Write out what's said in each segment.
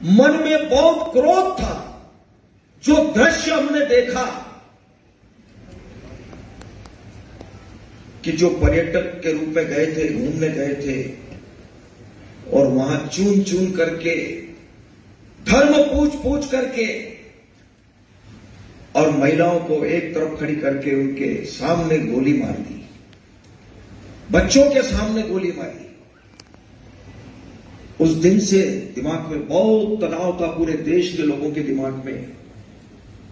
मन में बहुत क्रोध था। जो दृश्य हमने देखा कि जो पर्यटक के रूप में गए थे, घूमने गए थे और वहां चून चून करके, धर्म पूछ पूछ करके और महिलाओं को एक तरफ खड़ी करके उनके सामने गोली मार दी, बच्चों के सामने गोली मारी। उस दिन से दिमाग में बहुत तनाव था पूरे देश के लोगों के दिमाग में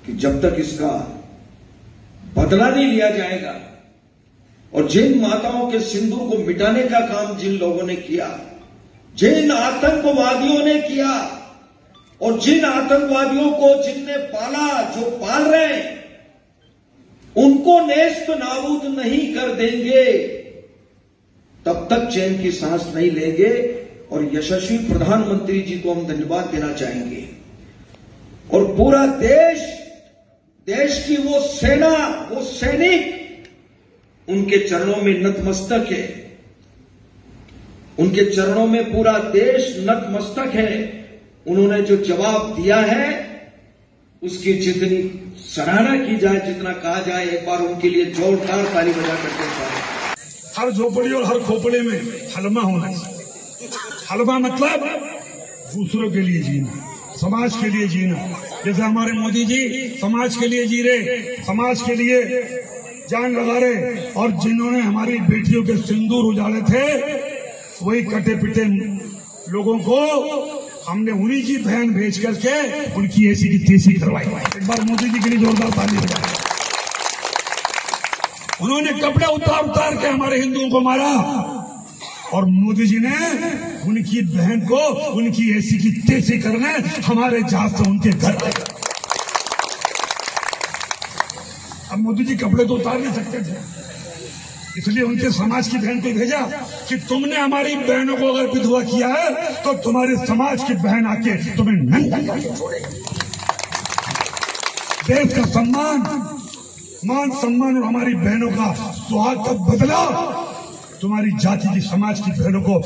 कि जब तक इसका बदला नहीं लिया जाएगा और जिन माताओं के सिंदूर को मिटाने का काम जिन लोगों ने किया, जिन आतंकवादियों ने किया और जिन आतंकवादियों को जिनने पाला, जो पाल रहे हैं, उनको नेस्त नाबूद नहीं कर देंगे तब तक चैन की सांस नहीं लेंगे। और यशस्वी प्रधानमंत्री जी को हम धन्यवाद देना चाहेंगे और पूरा देश की वो सेना, वो सैनिक उनके चरणों में नतमस्तक है। उनके चरणों में पूरा देश नतमस्तक है। उन्होंने जो जवाब दिया है उसकी जितनी सराहना की जाए, जितना कहा जाए, एक बार उनके लिए जोरदार ताली बजा करके चाहिए। हर झोपड़ी और हर खोपड़े में हलमा होना चाहिए। हलमा मतलब दूसरों के लिए जीना, समाज के लिए जीना। जैसे हमारे मोदी जी समाज के लिए जी रहे, समाज के लिए जान लगा रहे, और जिन्होंने हमारी बेटियों के सिंदूर उजाले थे वही कटे पिटे लोगों को हमने उन्हीं की बहन भेज करके उनकी ऐसी की तेजी करवाई। एक बार मोदी जी के लिए जोरदार ताली बजाएं। उन्होंने कपड़े उतार उतार के हमारे हिंदुओं को मारा और मोदी जी ने उनकी बहन को उनकी ऐसी की तेजी करने हमारे जहाज से उनके घर आए। अब मोदी जी कपड़े तो उतार नहीं सकते थे, इसलिए उनके समाज की बहन को भेजा कि तुमने हमारी बहनों को अगर विधवा किया है तो तुम्हारे समाज की बहन आके तुम्हें नंगा करके छोड़ेगी। देश का सम्मान, मान सम्मान और हमारी बहनों का सुहाग का बदला तुम्हारी जाति की, समाज की बहनों को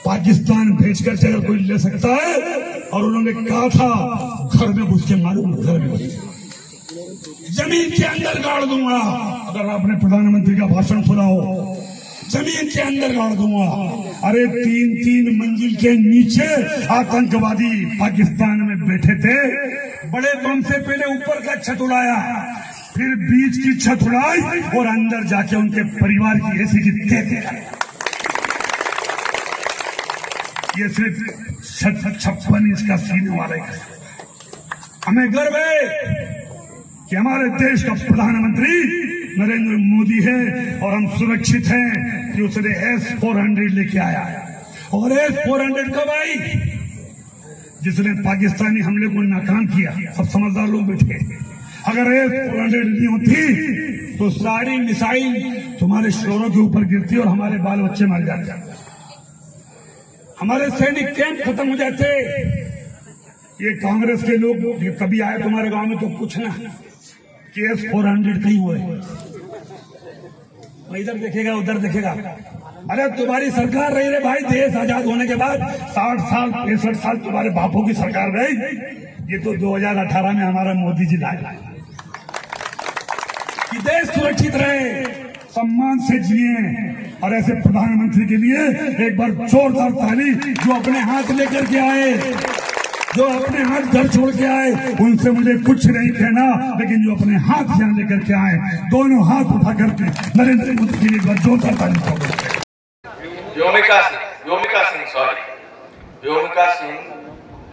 पाकिस्तान भेजकर अगर कोई ले सकता है, और उन्होंने कहा था घर में घुस के मारूंगा, घर में घुस जमीन के अंदर गाड़ दूंगा। अगर आपने प्रधानमंत्री का भाषण सुना हो, जमीन के अंदर गाड़ दूंगा। अरे 3-3 मंजिल के नीचे आतंकवादी पाकिस्तान में बैठे थे। बड़े बम से पहले ऊपर का छत उड़ाया, फिर बीच की छत उड़ाई और अंदर जाके उनके परिवार की ऐसी की तेजी। ये सिर्फ 56 इंच का सीने वाले। हमें गर्व है कि हमारे देश का प्रधानमंत्री नरेंद्र मोदी है और हम सुरक्षित हैं कि उसने S-400 लेके आया। और S-400 कब आई? जिसने पाकिस्तानी हमले को नाकाम किया। सब समझदार लोग बैठे। अगर S-400 नहीं होती तो सारी मिसाइल तुम्हारे शोरों के ऊपर गिरती और हमारे बाल बच्चे मर जाते, हमारे सैनिक कैंप खत्म हो जाते। ये कांग्रेस के लोग कभी आए तुम्हारे गांव में तो पूछना कि S-400 कहीं हुए, इधर देखेगा उधर देखेगा। अरे तुम्हारी सरकार रही रे भाई, देश आजाद होने के बाद 60 साल 65 साल तुम्हारे बापों की सरकार रही। ये तो 2018 में हमारा मोदी जी लाए कि देश सुरक्षित रहे, सम्मान से जिए। और ऐसे प्रधानमंत्री के लिए एक बार जोरदार ताली। जो अपने हाथ लेकर के आए, जो अपने हाथ घर छोड़ के आए, उनसे मुझे कुछ नहीं कहना, लेकिन जो अपने हाथ यहां लेकर के आए, दोनों हाथ उठा करके नरेंद्र मोदी के लिए एक बार जोरदार ताली पाओगे। व्योमिका सिंह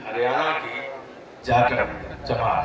हरियाणा की जाकर जमात।